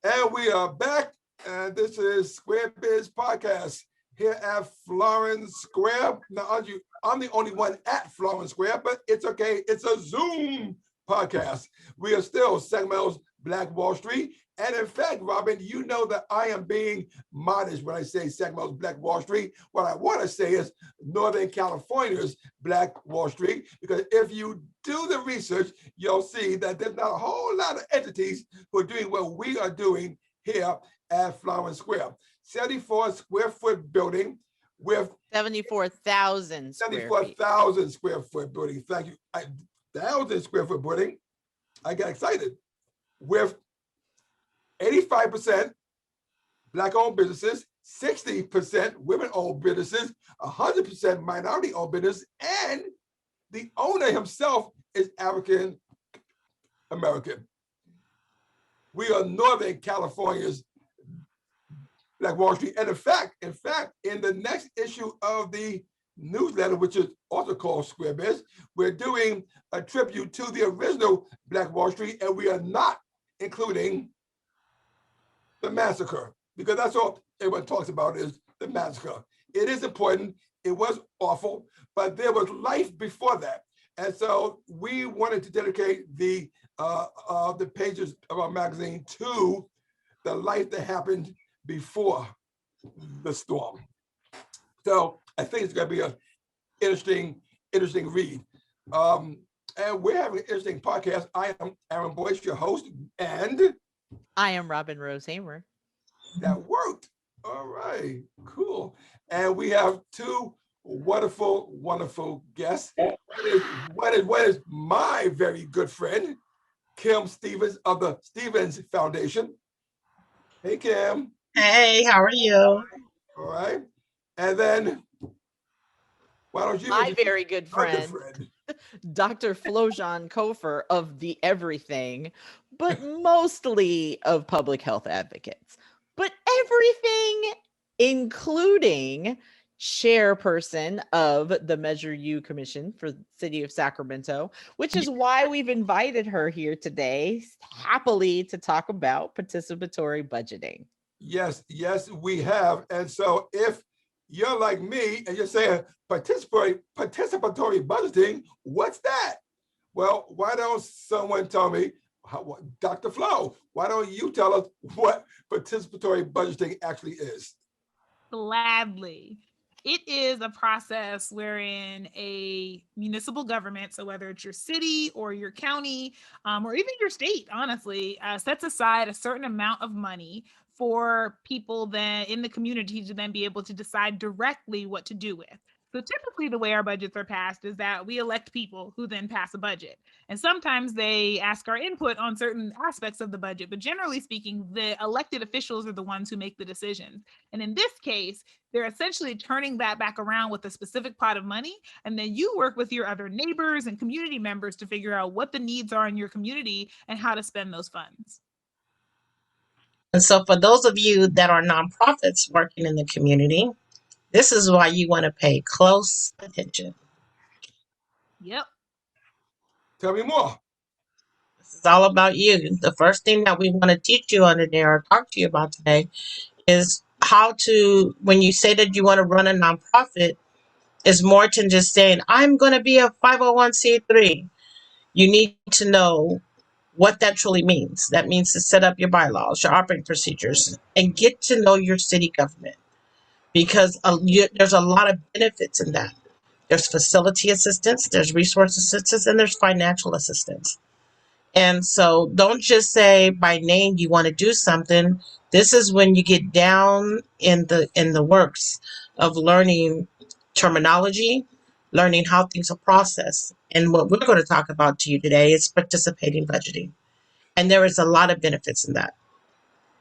And we are back, and this is Square Biz Podcast here at Florence Square. Now, I'm the only one at Florence Square, but it's okay. It's a Zoom podcast. We are still Sacramento's Black Wall Street. And in fact, Robin, you know that I am being modest when I say Sacramento's Black Wall Street. What I want to say is Northern California's Black Wall Street, because if you do the research, you'll see that there's not a whole lot of entities who are doing what we are doing here at Florence Square. 74 square foot building with 74,000 square foot building. Thank you. 1,000 square foot building. I got excited with 85% Black-owned businesses, 60% women-owned businesses, 100% minority-owned business, and the owner himself is African American. We are Northern California's Black Wall Street. And in fact, in the next issue of the newsletter, which is also called Square Biz, we're doing a tribute to the original Black Wall Street, and we are not including the massacre, because that's all everyone talks about is the massacre. It is important. It was awful, but there was life before that. And so we wanted to dedicate the pages of our magazine to the life that happened before the storm. So I think it's going to be an interesting read. And we're having an interesting podcast. I am Aaron Boyce, your host, and I am Robin Rose Hamer. That worked. All right, cool. And we have two wonderful guests. What is my very good friend, Kim Stevens of the Stevens Foundation. Hey, Kim. Hey, how are you? All right. And then, why don't you? My very good friend. Dr. Flojan Kofer of The Everything, but mostly of Public Health Advocates. But everything, including chairperson of the Measure U Commission for the City of Sacramento, which is why we've invited her here today, happily, to talk about participatory budgeting. Yes, we have. And so if you're like me and you're saying participatory budgeting, what's that? Well, why don't someone tell me, Dr. Flo, why don't you tell us what participatory budgeting actually is? Gladly. It is a process wherein a municipal government, so whether it's your city or your county, or even your state, honestly, sets aside a certain amount of money for people then in the community to then be able to decide directly what to do with. So typically the way our budgets are passed is that we elect people who then pass a budget. And sometimes they ask our input on certain aspects of the budget, but generally speaking, the elected officials are the ones who make the decisions. And in this case, they're essentially turning that back around with a specific pot of money. And then you work with your other neighbors and community members to figure out what the needs are in your community and how to spend those funds. And so for those of you that are nonprofits working in the community, this is why you want to pay close attention. Yep. Tell me more. This is all about you. The first thing that we want to teach you under there or talk to you about today is how to, when you say that you want to run a nonprofit, is more than just saying, I'm going to be a 501c3. You need to know what that truly means. That means to set up your bylaws, your operating procedures, and get to know your city government, because there's a lot of benefits in that. There's facility assistance, there's resource assistance, and there's financial assistance. And so don't just say by name you want to do something. This is when you get down in the works of learning terminology, learning how things are processed. And what we're going to talk about to you today is participating budgeting. And there is a lot of benefits in that.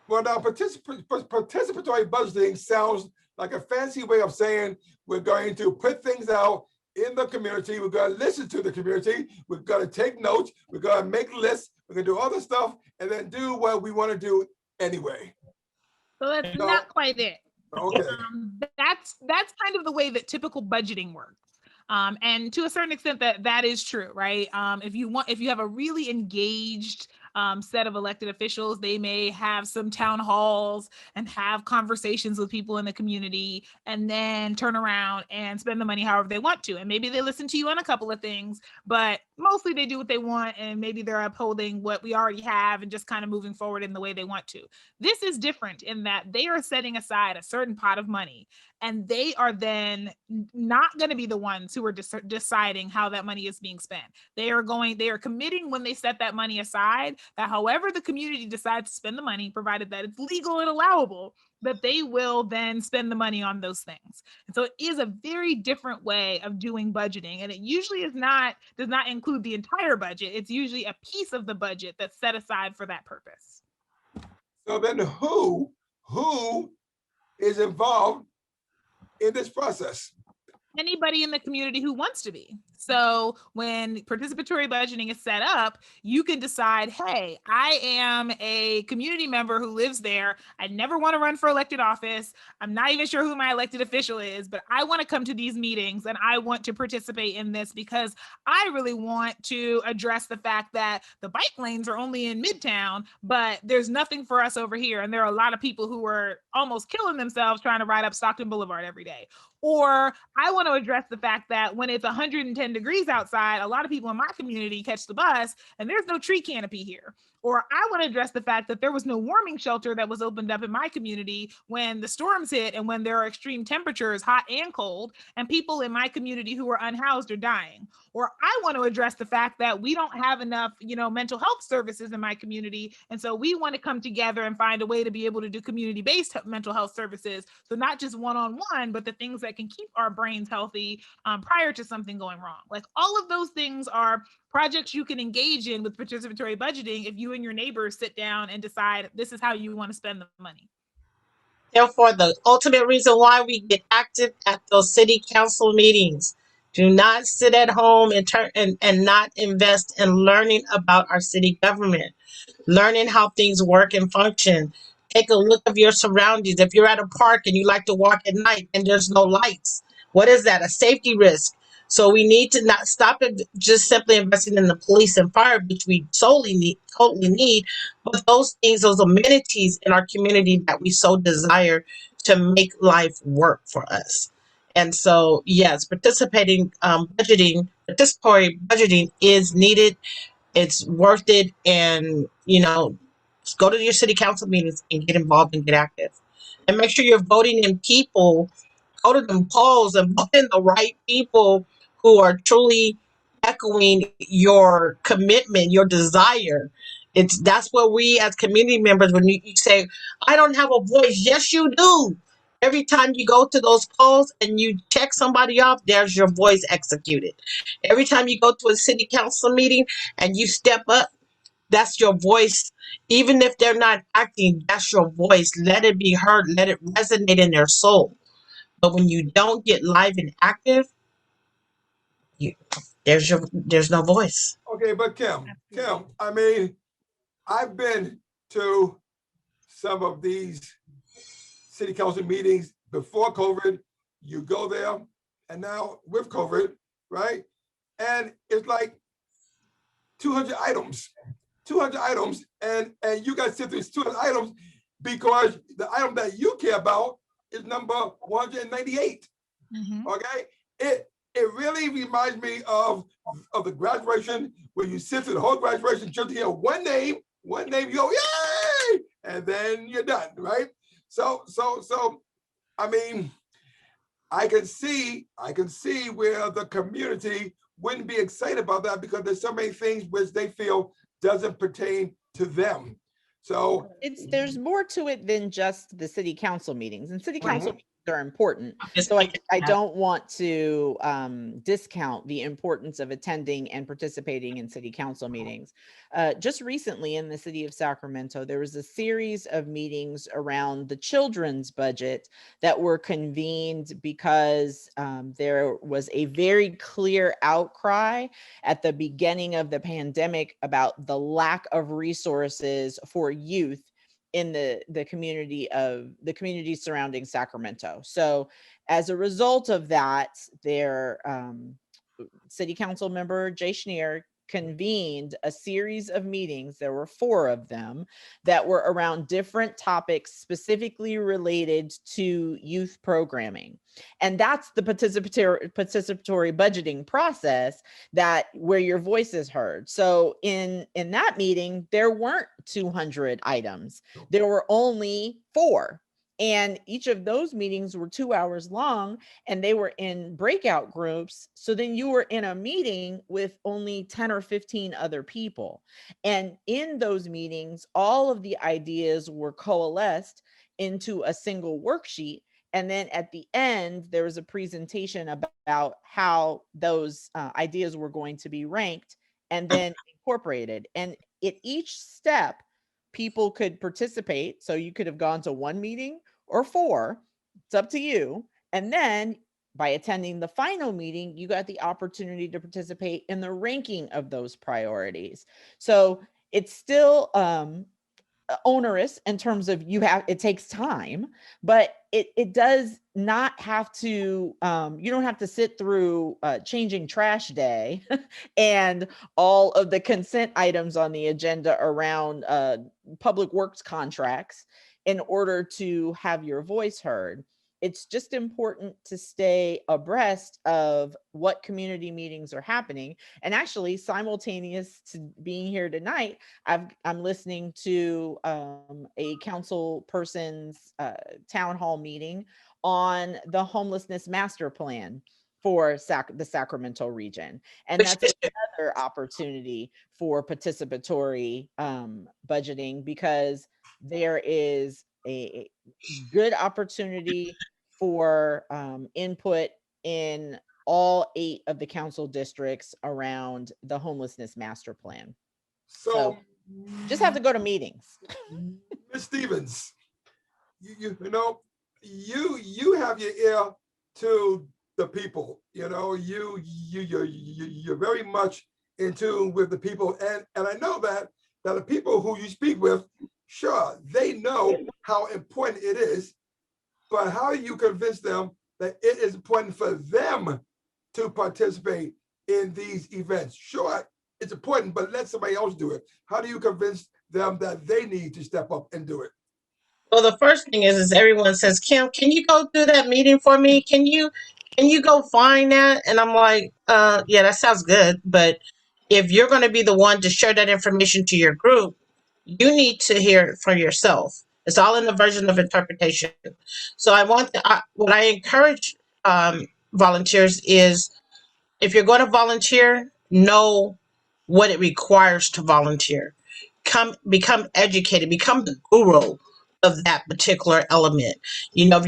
Well, now participatory budgeting sounds like a fancy way of saying we're going to put things out in the community. We're going to listen to the community. We're going to take notes. We're going to make lists. We're going to do other stuff and then do what we want to do anyway. So that's not quite it. Okay. That's kind of the way that typical budgeting works. And to a certain extent that is true, right? If you have a really engaged set of elected officials. They may have some town halls and have conversations with people in the community, and then turn around and spend the money however they want to. And maybe they listen to you on a couple of things, but mostly they do what they want, and maybe they're upholding what we already have and just kind of moving forward in the way they want to. This is different in that they are setting aside a certain pot of money, and they are then not going to be the ones who are deciding how that money is being spent. They are committing when they set that money aside that however the community decides to spend the money, provided that it's legal and allowable, that they will then spend the money on those things. And so it is a very different way of doing budgeting. And it usually does not include the entire budget. It's usually a piece of the budget that's set aside for that purpose. So then who is involved in this process? Anybody in the community who wants to be. So when participatory budgeting is set up, you can decide, hey, I am a community member who lives there. I never want to run for elected office. I'm not even sure who my elected official is, but I want to come to these meetings and I want to participate in this because I really want to address the fact that the bike lanes are only in Midtown, but there's nothing for us over here. And there are a lot of people who are almost killing themselves trying to ride up Stockton Boulevard every day. Or I want to address the fact that when it's 110 degrees outside, a lot of people in my community catch the bus and there's no tree canopy here. Or I want to address the fact that there was no warming shelter that was opened up in my community when the storms hit and when there are extreme temperatures, hot and cold, and people in my community who are unhoused are dying. Or I want to address the fact that we don't have enough, mental health services in my community. And so we want to come together and find a way to be able to do community-based mental health services. So not just one-on-one, but the things that can keep our brains healthy prior to something going wrong. Like all of those things are projects you can engage in with participatory budgeting if you and your neighbors sit down and decide this is how you want to spend the money. Therefore, the ultimate reason why we get active at those city council meetings. Do not sit at home and not invest in learning about our city government, learning how things work and function. Take a look of your surroundings. If you're at a park and you like to walk at night and there's no lights, what is that? A safety risk. So we need to not stop it just simply investing in the police and fire, which we totally need, but those things, those amenities in our community that we so desire to make life work for us. And so, yes, participatory budgeting is needed. It's worth it. And, just go to your city council meetings and get involved and get active. And make sure you're voting in people. Go to them polls and vote in the right people who are truly echoing your commitment, your desire. That's what we as community members, when you say, I don't have a voice. Yes, you do. Every time you go to those polls and you check somebody off, there's your voice executed. Every time you go to a city council meeting and you step up, that's your voice. Even if they're not acting, that's your voice. Let it be heard. Let it resonate in their soul. But when you don't get live and active, there's no voice. Okay, but Kim, I mean, I've been to some of these city council meetings before COVID. You go there, and now with COVID, right? And it's like 200 items, and you guys sit through 200 items because the item that you care about is number 198. Mm-hmm. Okay, it really reminds me of the graduation when you sit through the whole graduation just to hear one name, you go, yay! And then you're done, right? So, I mean, I can see where the community wouldn't be excited about that because there's so many things which they feel doesn't pertain to them. So there's more to it than just the city council meetings, and city council Mhm. meetings are important. So I don't want to discount the importance of attending and participating in city council meetings. Just recently in the city of Sacramento, there was a series of meetings around the children's budget that were convened because there was a very clear outcry at the beginning of the pandemic about the lack of resources for youth in the community surrounding Sacramento. So as a result of that, their city council member Jay Schneer convened a series of meetings. There were 4 of them that were around different topics specifically related to youth programming. And that's the participatory budgeting process, that where your voice is heard. So in that meeting, there weren't 200 items. There were only 4. And each of those meetings were 2 hours long, and they were in breakout groups. So then you were in a meeting with only 10 or 15 other people. And in those meetings, all of the ideas were coalesced into a single worksheet. And then at the end, there was a presentation about how those ideas were going to be ranked and then incorporated. And at each step, people could participate. So you could have gone to 1 meeting or 4. It's up to you. And then by attending the final meeting, you got the opportunity to participate in the ranking of those priorities. So it's still onerous in terms of it takes time, but it does not have to, you don't have to sit through changing trash day and all of the consent items on the agenda around public works contracts in order to have your voice heard. It's just important to stay abreast of what community meetings are happening. And actually, simultaneous to being here tonight, I'm listening to a council person's town hall meeting on the homelessness master plan for the Sacramento region. And that's another opportunity for participatory budgeting, because there is a good opportunity for input in all 8 of the council districts around the homelessness master plan. So just have to go to meetings. Ms. Stevens, you know, you have your ear to the people. You know, you're very much in tune with the people, and I know that the people who you speak with, sure, they know how important it is, but how do you convince them that it is important for them to participate in these events? Sure, it's important, but let somebody else do it. How do you convince them that they need to step up and do it? Well, the first thing is everyone says, Kim, can you go do that meeting for me? Can you go find that? And I'm like, yeah, that sounds good. But if you're going to be the one to share that information to your group, you need to hear it for yourself. It's all in the version of interpretation. So what I encourage volunteers is, if you're going to volunteer, know what it requires to volunteer. Become educated, become the guru of that particular element. You know,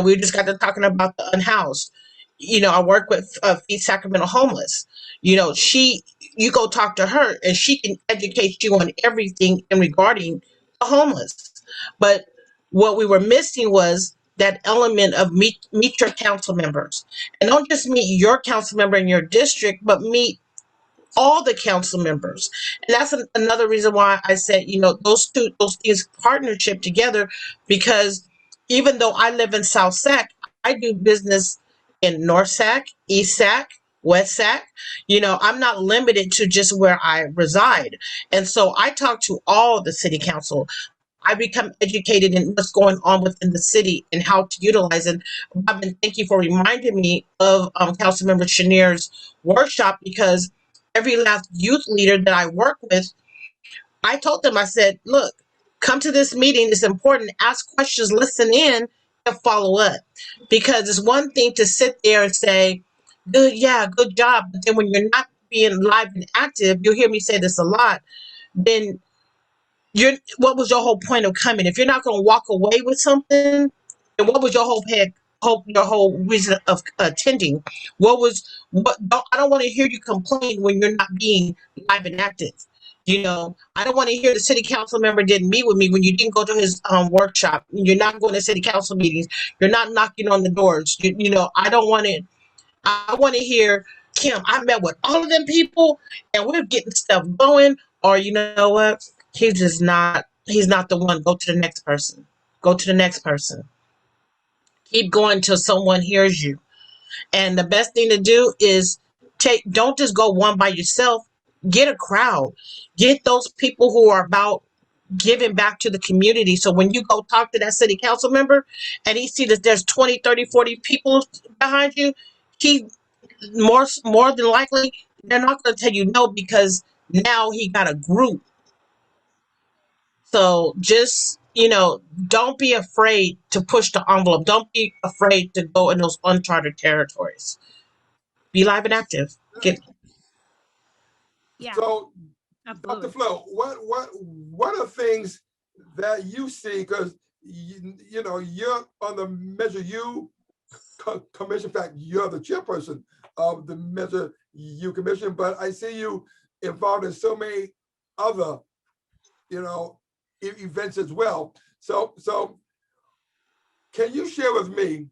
we just got to talking about the unhoused. You know, I work with Feed Sacramento Homeless. You know, you go talk to her and she can educate you on everything in regarding the homeless. But what we were missing was that element of meet your council members, and don't just meet your council member in your district, but meet all the council members. And that's another reason why I said, you know, those things partnership together, because even though I live in South Sac, I do business in North Sac, East Sac, West Sac. You know, I'm not limited to just where I reside. And so I talk to all the city council. I become educated in what's going on within the city and how to utilize it. Robin, thank you for reminding me of Councilmember Chanier's workshop, because every last youth leader that I work with, I told them, I said, look, come to this meeting. It's important. Ask questions, listen in, and follow up. Because it's one thing to sit there and say, good job. But then when you're not being live and active, you'll hear me say this a lot, then what was your whole point of coming? If you're not going to walk away with something, then what was your your whole reason of attending? I don't want to hear you complain when you're not being live and active. You know, I don't want to hear the city council member didn't meet with me when you didn't go to his workshop. You're not going to city council meetings. You're not knocking on the doors. You know, I don't want it. I want to hear, Kim, I met with all of them people and we're getting stuff going. Or you know what? He's not the one. Go to the next person. Go to the next person. Keep going till someone hears you. And the best thing to do is don't just go one by yourself. get a crowd, get those people who are about giving back to the community. So when you go talk to that city council member and he see that there's 20, 30, 40 people behind you, he more than likely they're not going to tell you no, because now he got a group. So just, don't be afraid to push the envelope. Don't be afraid to go in those uncharted territories. Be live and active. Yeah, So, Dr. absolutely. Flo, what are things that you see? Because you're on the Measure U commission. In fact, you're the chairperson of the Measure U commission. But I see you involved in so many other, events as well. So can you share with me?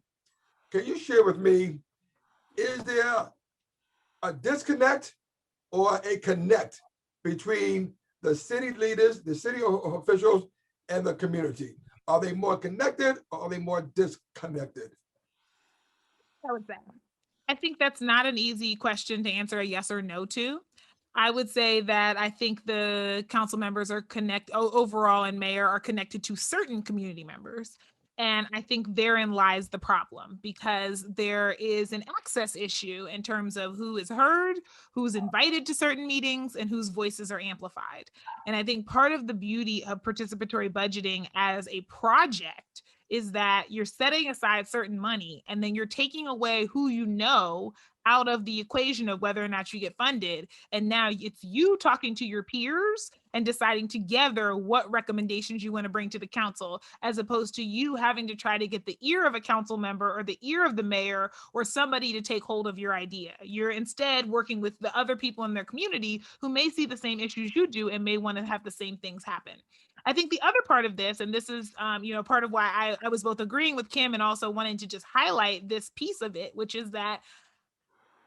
Is there a disconnect or a connect between the city leaders, the city officials, and the community? Are they more connected or are they more disconnected? I think that's not an easy question to answer a yes or no to. I would say that I think the council members are overall, and mayor are connected to certain community members. And I think therein lies the problem, because there is an access issue in terms of who is heard, who's invited to certain meetings, and whose voices are amplified. And I think part of the beauty of participatory budgeting as a project is that you're setting aside certain money and then you're taking away who out of the equation of whether or not you get funded. And now it's you talking to your peers and deciding together what recommendations you want to bring to the council, as opposed to you having to try to get the ear of a council member or the ear of the mayor or somebody to take hold of your idea. You're instead working with the other people in their community who may see the same issues you do and may want to have the same things happen. I think the other part of this, and this is, part of why I was both agreeing with Kim and also wanting to just highlight this piece of it, which is that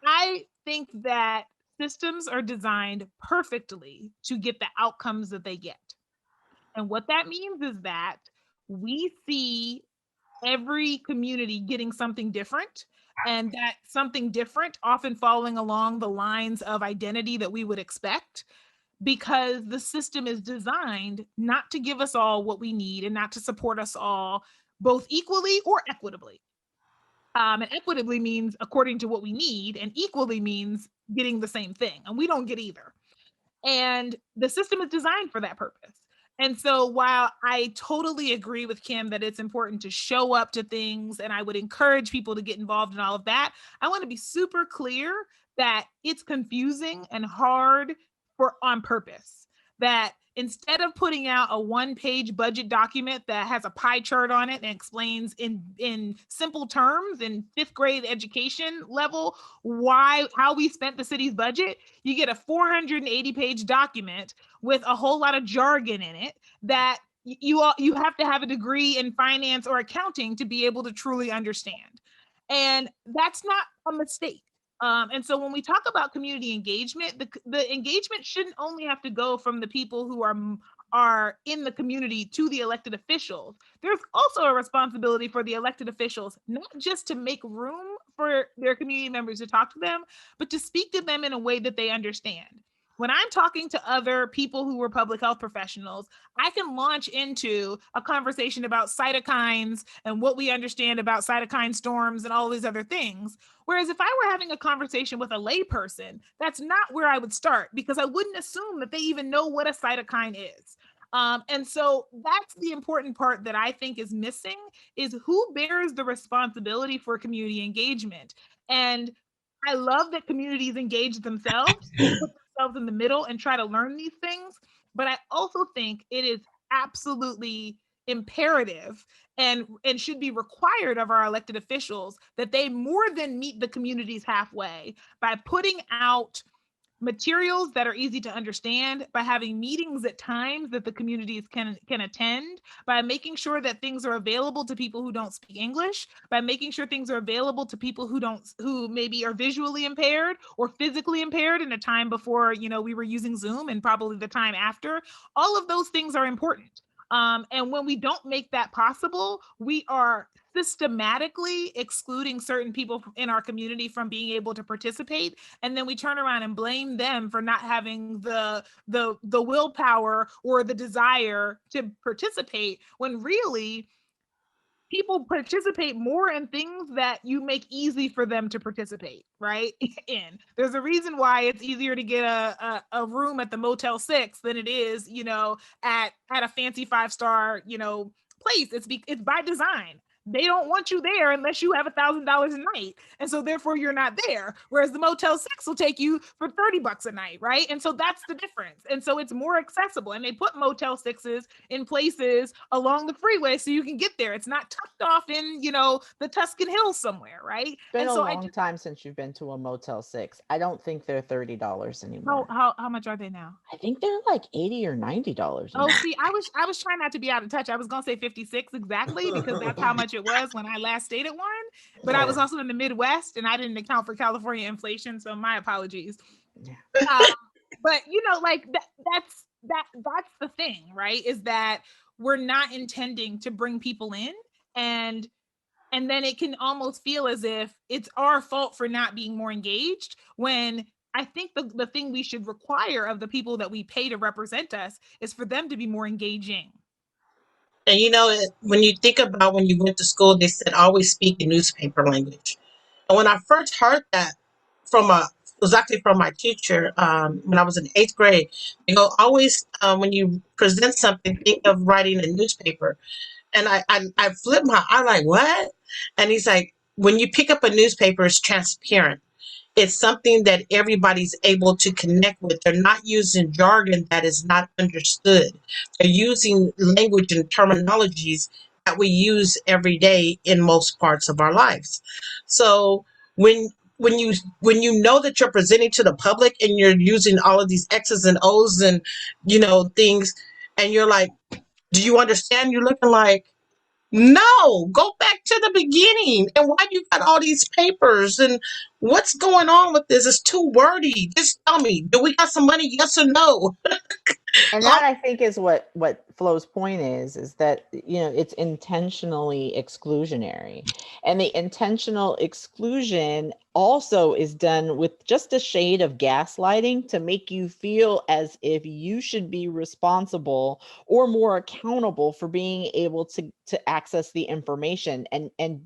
I think that systems are designed perfectly to get the outcomes that they get. And what that means is that we see every community getting something different, and that something different often following along the lines of identity that we would expect, because the system is designed not to give us all what we need and not to support us all both equally or equitably. And equitably means according to what we need, and equally means getting the same thing. And we don't get either. And the system is designed for that purpose. And so while I totally agree with Kim that it's important to show up to things, and I would encourage people to get involved in all of that, I want to be super clear that it's confusing and hard on purpose. That instead of putting out a one-page budget document that has a pie chart on it and explains in simple terms in fifth grade education level how we spent the city's budget, you get a 480-page document with a whole lot of jargon in it that you have to have a degree in finance or accounting to be able to truly understand. And that's not a mistake. And so when we talk about community engagement, the engagement shouldn't only have to go from the people who are in the community to the elected officials. There's also a responsibility for the elected officials, not just to make room for their community members to talk to them, but to speak to them in a way that they understand. When I'm talking to other people who were public health professionals, I can launch into a conversation about cytokines and what we understand about cytokine storms and all these other things. Whereas if I were having a conversation with a layperson, that's not where I would start, because I wouldn't assume that they even know what a cytokine is. And so that's the important part that I think is missing, is who bears the responsibility for community engagement. And I love that communities engage themselves, put themselves in the middle and try to learn these things. But I also think it is absolutely imperative and should be required of our elected officials that they more than meet the communities halfway by putting out materials that are easy to understand, by having meetings at times that the communities can attend, by making sure that things are available to people who don't speak English, by making sure things are available to people who maybe are visually impaired or physically impaired in a time before, we were using Zoom, and probably the time after. All of those things are important. And when we don't make that possible, we are systematically excluding certain people in our community from being able to participate, and then we turn around and blame them for not having the willpower or the desire to participate, when really people participate more in things that you make easy for them to participate, right? In there's a reason why it's easier to get a room at the Motel 6 than it is, at a fancy 5-star, place. It's by design. They don't want you there unless you have $1,000 a night. And so therefore you're not there. Whereas the Motel 6 will take you for $30 a night, right? And so that's the difference. And so it's more accessible. And they put Motel 6s in places along the freeway so you can get there. It's not tucked off in, the Tuscan Hills somewhere, right? It's been and a so long time since you've been to a Motel 6. I don't think they're $30 anymore. How much are they now? I think they're like $80 or $90. Oh, see, I was trying not to be out of touch. I was gonna say 56 exactly because that's how much it was when I last stayed at one. But I was also in the Midwest and I didn't account for California inflation, so my apologies. Yeah. But that's the thing, right? Is that we're not intending to bring people in, and then it can almost feel as if it's our fault for not being more engaged, when I think the thing we should require of the people that we pay to represent us is for them to be more engaging. And when you think about when you went to school, they said always speak in newspaper language. And when I first heard that it was actually from my teacher when I was in 8th grade. They go, always when you present something, think of writing a newspaper. And I flipped I'm like, what? And he's like, when you pick up a newspaper, it's transparent. It's something that everybody's able to connect with. They're not using jargon that is not understood. They're using language and terminologies that we use every day in most parts of our lives. So when you know that you're presenting to the public and you're using all of these X's and O's and things, and you're like, do you understand? You're looking like, no, go back to the beginning. And why you got all these papers and what's going on with this? It's too wordy. Just tell me, do we got some money? Yes or no? And that, I think, is what Flo's point is that, it's intentionally exclusionary. And the intentional exclusion also is done with just a shade of gaslighting to make you feel as if you should be responsible or more accountable for being able to access the information and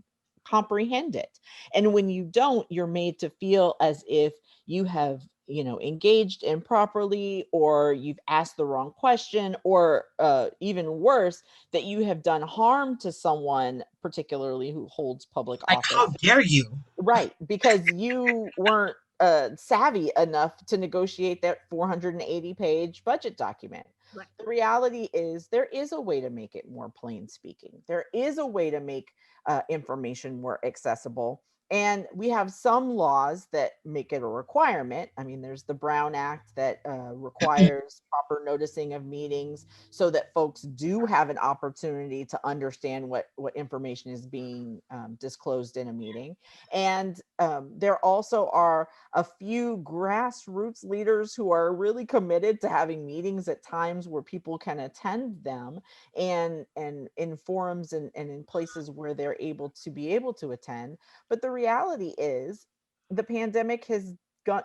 comprehend it. And when you don't, you're made to feel as if you have engaged improperly, or you've asked the wrong question, or even worse, that you have done harm to someone, particularly who holds public office. How dare you? Right, because you weren't savvy enough to negotiate that 480-page budget document. Right. The reality is there is a way to make it more plain speaking. There is a way to make information more accessible. And we have some laws that make it a requirement. I mean, there's the Brown Act that requires proper noticing of meetings so that folks do have an opportunity to understand what information is being disclosed in a meeting. And there also are a few grassroots leaders who are really committed to having meetings at times where people can attend them, and in forums and in places where they're able to attend. But the reality is the pandemic has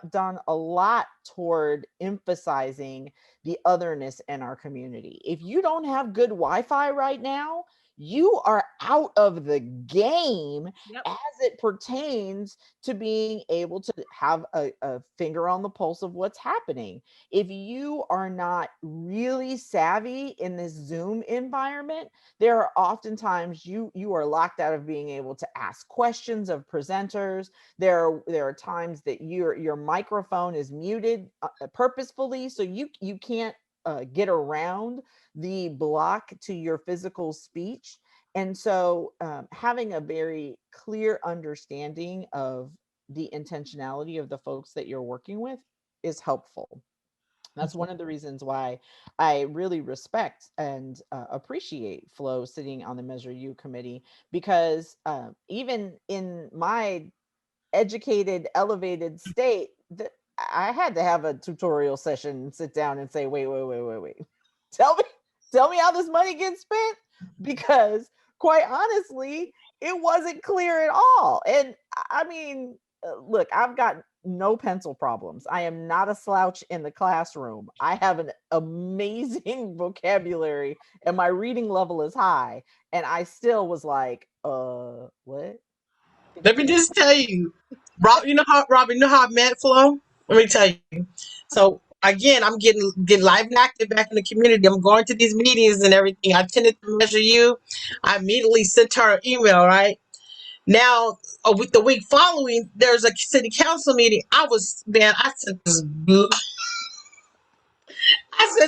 done a lot toward emphasizing the otherness in our community. If you don't have good Wi-Fi right now, you are out of the game. Yep. As it pertains to being able to have a finger on the pulse of what's happening. If you are not really savvy in this Zoom environment, there are oftentimes you are locked out of being able to ask questions of presenters. There are times that your microphone is muted purposefully, so you can't get around the block to your physical speech. And so having a very clear understanding of the intentionality of the folks that you're working with is helpful. That's one of the reasons why I really respect and appreciate Flo sitting on the Measure U committee, because even in my educated, elevated state, I had to have a tutorial session and sit down and say, wait. Tell me how this money gets spent, because quite honestly, it wasn't clear at all. And I mean, look, I've got no pencil problems. I am not a slouch in the classroom. I have an amazing vocabulary and my reading level is high. And I still was like, what? Let me just tell you, Rob. You know how I met Flo. Let me tell you. So again, I'm getting live and active back in the community. I'm going to these meetings and everything. I attended to Measure You. I immediately sent her an email. Right now, the week following, there's a city council meeting. I sent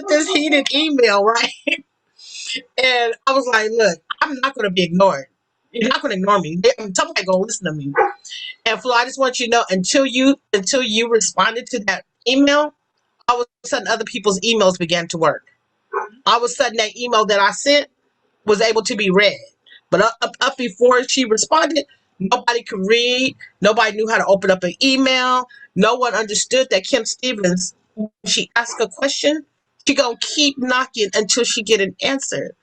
this heated email, right? And I was like, look, I'm not going to be ignored. You're not going to ignore me. Somebody going to listen to me. And Flo, I just want you to know, until you responded to that email, all of a sudden other people's emails began to work. All of a sudden that email that I sent was able to be read. But up before she responded, nobody could read. Nobody knew how to open up an email. No one understood that Kim Stevens, when she asked a question, she gonna keep knocking until she get an answer.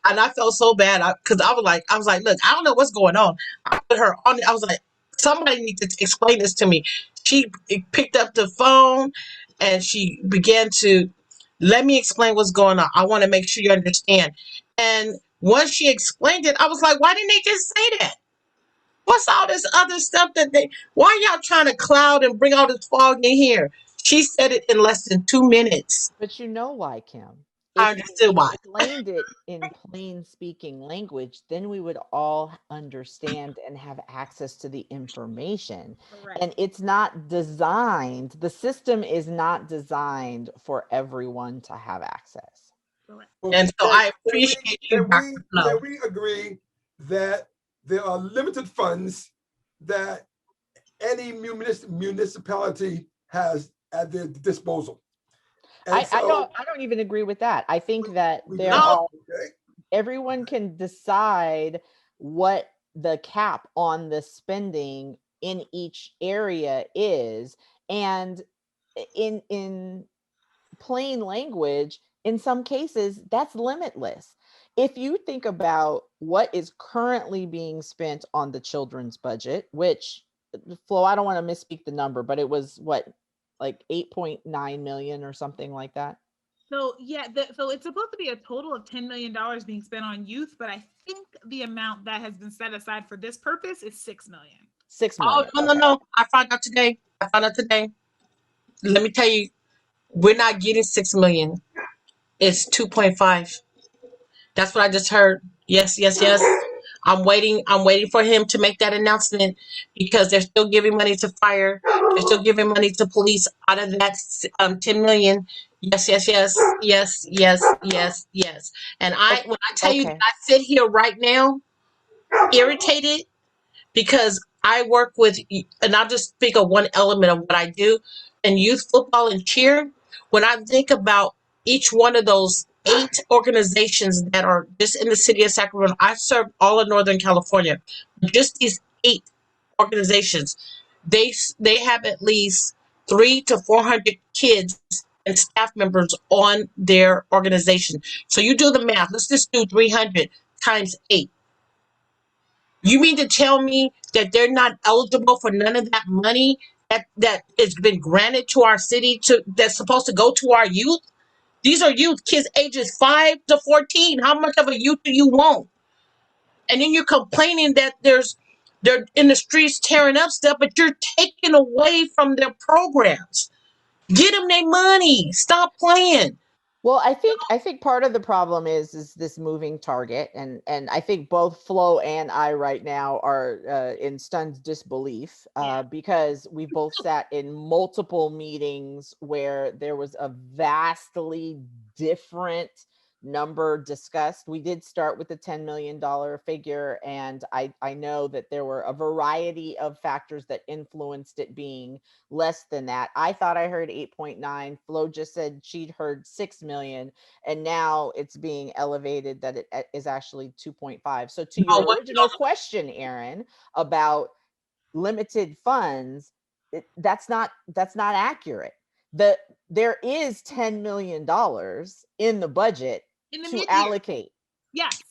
And I felt so bad because I was like, look, I don't know what's going on. I put her on. I was like, somebody needs to explain this to me. She picked up the phone and she began to let me explain what's going on. I want to make sure you understand. And once she explained it, I was like, why didn't they just say that? What's all this other stuff why y'all trying to cloud and bring all this fog in here? She said it in less than 2 minutes. But you know why, Kim? I If you understood why. explained it in plain speaking language, then we would all understand and have access to the information. Correct. And it's not designed, the system is not designed for everyone to have access. Correct. And so I appreciate you, Dr. Flo. Can we agree that there are limited funds that any municipality has at their disposal? I don't even agree with that. I think that everyone can decide what the cap on the spending in each area is. And in plain language, in some cases, that's limitless. If you think about what is currently being spent on the children's budget, which, Flo, I don't want to misspeak the number, but it was what, like 8.9 million or something like that. So yeah, so it's supposed to be a total of $10 million being spent on youth, but I think the amount that has been set aside for this purpose is $6 million. 6 million. Oh, no. I found out today. Let me tell you, we're not getting 6 million. It's 2.5. That's what I just heard. Yes. I'm waiting for him to make that announcement because they're still giving money to fire. They're still giving money to police out of that 10 million. Yes. And when I tell you that I sit here right now irritated because I work with, and I'll just speak of one element of what I do in youth football and cheer. When I think about each one of those 8 organizations that are just in the city of Sacramento, I serve all of Northern California. Just these 8 organizations, they have at least 300 to 400 kids and staff members on their organization. So you do the math. Let's just do 300 times 8. You mean to tell me that they're not eligible for none of that money that has been granted to our city that's supposed to go to our youth? These are youth, kids ages 5 to 14. How much of a youth do you want? And then you're complaining that they're in the streets tearing up stuff, but you're taking away from their programs. Get them their money. Stop playing. Well, I think part of the problem is this moving target, and I think both Flo and I right now are in stunned disbelief because we both sat in multiple meetings where there was a vastly different number discussed. We did start with the $10 million figure, and I know that there were a variety of factors that influenced it being less than that. I thought I heard 8.9. Flo just said she'd heard 6 million, and now it's being elevated that it is actually 2.5. So to your original question, Aaron, about limited funds, that's not accurate. There is $10 million in the budget to allocate. Yes.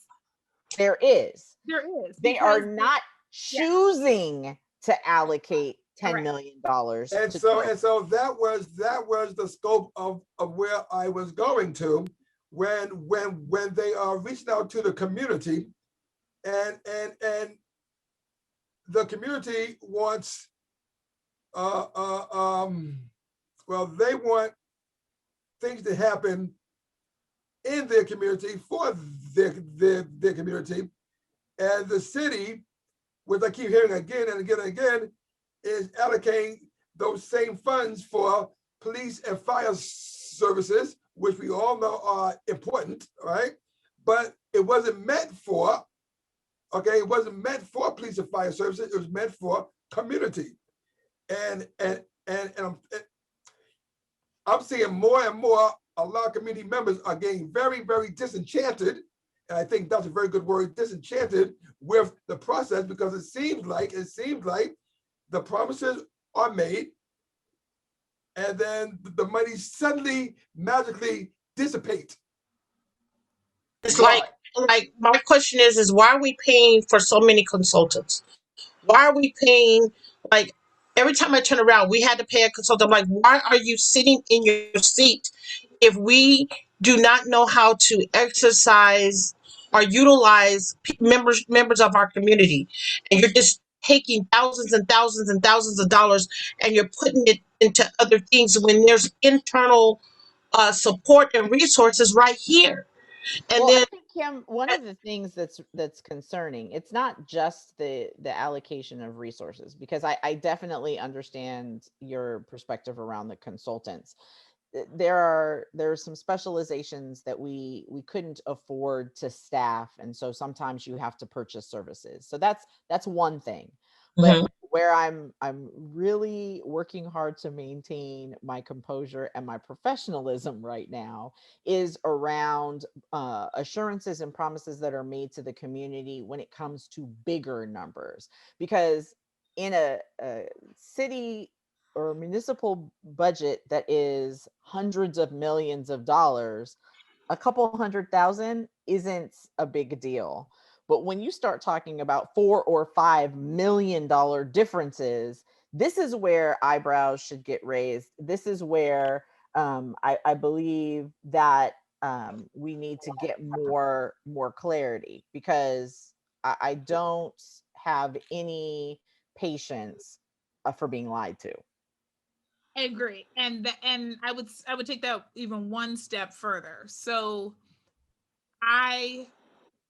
There is. There is. They are not choosing to allocate $10 Correct. million. And so that was the scope of where I was going to when they are reaching out to the community, and the community wants they want things to happen in their community for their community, and the city, which I keep hearing again and again and again, is allocating those same funds for police and fire services, which we all know are important, right? But it wasn't meant for, it wasn't meant for police and fire services. It was meant for community. And I'm seeing more and more, a lot of community members are getting very, very disenchanted. And I think that's a very good word, disenchanted with the process, because it seems like the promises are made and then the money suddenly magically dissipate. It's like my question is why are we paying for so many consultants? Why are we paying, like, every time I turn around, we had to pay a consultant. I'm like, why are you sitting in your seat if we do not know how to exercise or utilize members of our community? And you're just taking thousands and thousands and thousands of dollars and you're putting it into other things when there's internal support and resources right here. And then I think, Kim, one of the things that's concerning, it's not just the allocation of resources, because I definitely understand your perspective around the consultants. There are some specializations that we couldn't afford to staff, and so sometimes you have to purchase services. So that's one thing. But where I'm really working hard to maintain my composure and my professionalism right now is around assurances and promises that are made to the community when it comes to bigger numbers. Because in a city or municipal budget that is hundreds of millions of dollars, a couple $100,000 isn't a big deal. But when you start talking about $4 or $5 million differences, this is where eyebrows should get raised. This is where I believe that we need to get more clarity, because I don't have any patience for being lied to. I agree, and I would take that even one step further. So I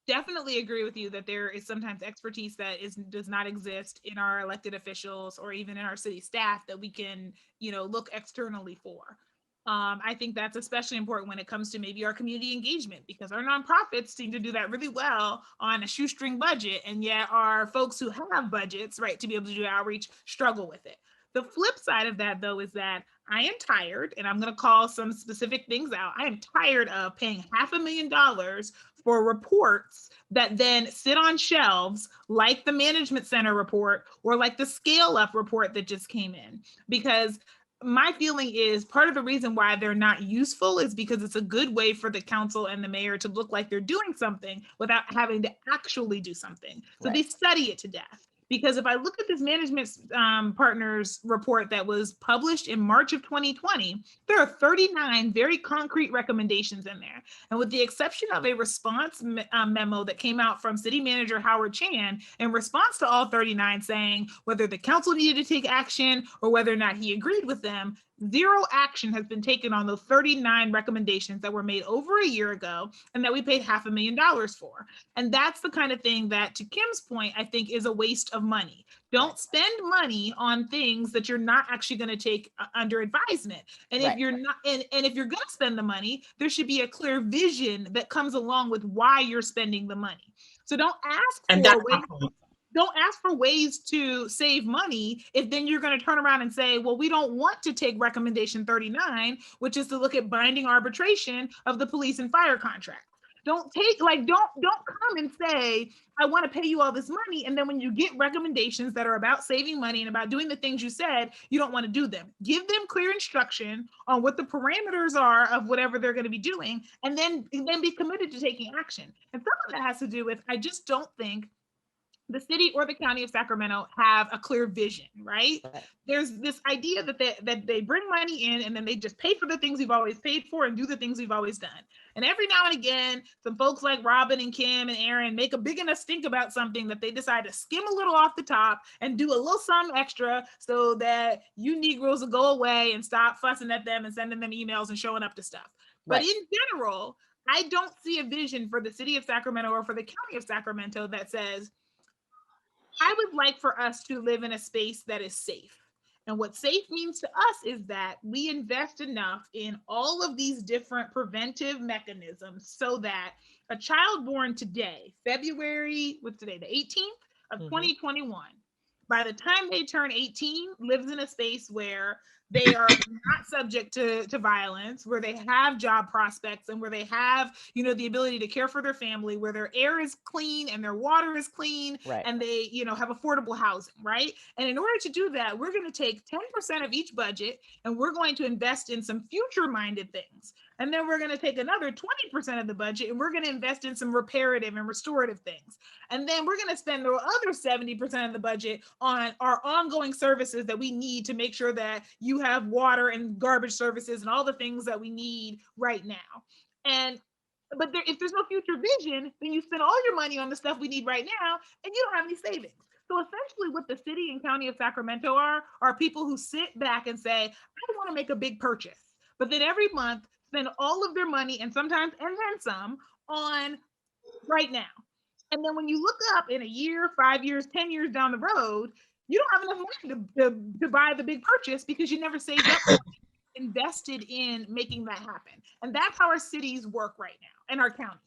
definitely agree with you that there is sometimes expertise that does not exist in our elected officials or even in our city staff that we can, look externally for. I think that's especially important when it comes to maybe our community engagement, because our nonprofits seem to do that really well on a shoestring budget, and yet our folks who have budgets, right, to be able to do outreach struggle with it. The flip side of that, though, is that I am tired, and I'm going to call some specific things out. I am tired of paying $500,000 for reports that then sit on shelves like the Management Center report or like the Scale Up report that just came in. Because my feeling is part of the reason why they're not useful is because it's a good way for the council and the mayor to look like they're doing something without having to actually do something. So They study it to death. Because if I look at this management partners report that was published in March of 2020, there are 39 very concrete recommendations in there. And with the exception of a response memo that came out from City Manager Howard Chan in response to all 39 saying whether the council needed to take action or whether or not he agreed with them, zero action has been taken on those 39 recommendations that were made over a year ago and that we paid $500,000 for. And that's the kind of thing that, to Kim's point, I think is a waste of money. Don't spend money on things that you're not actually going to take under advisement. And if you're not, and if you're going to spend the money, there should be a clear vision that comes along with why you're spending the money. So don't ask for ways to save money if then you're going to turn around and say, well, we don't want to take recommendation 39, which is to look at binding arbitration of the police and fire contract. Don't come and say, I want to pay you all this money. And then when you get recommendations that are about saving money and about doing the things you said, you don't want to do them. Give them clear instruction on what the parameters are of whatever they're going to be doing, and then be committed to taking action. And some of that has to do with, I just don't think the city or the county of Sacramento have a clear vision, right? There's this idea that they bring money in and then they just pay for the things we've always paid for and do the things we've always done. And every now and again, some folks like Robin and Kim and Aaron make a big enough stink about something that they decide to skim a little off the top and do a little something extra so that you Negroes will go away and stop fussing at them and sending them emails and showing up to stuff. Right. But in general, I don't see a vision for the city of Sacramento or for the county of Sacramento that says, I would like for us to live in a space that is safe. And what safe means to us is that we invest enough in all of these different preventive mechanisms so that a child born today, February, what's today, the 18th of 2021, by the time they turn 18, lives in a space where they are not subject to violence, where they have job prospects and where they have, the ability to care for their family, where their air is clean and their water is clean, and they, have affordable housing, right? And in order to do that, we're going to take 10% of each budget and we're going to invest in some future-minded things. And then we're going to take another 20% of the budget and we're going to invest in some reparative and restorative things. And then we're going to spend the other 70% of the budget on our ongoing services that we need to make sure that you have water and garbage services and all the things that we need right now. But if there's no future vision, then you spend all your money on the stuff we need right now and you don't have any savings. So essentially what the city and county of Sacramento are people who sit back and say, I want to make a big purchase. But then every month, spend all of their money and sometimes and then some on right now. And then when you look up in a year, 5 years, 10 years down the road, you don't have enough money to buy the big purchase because you never saved up, invested in making that happen. And that's how our cities work right now and our county.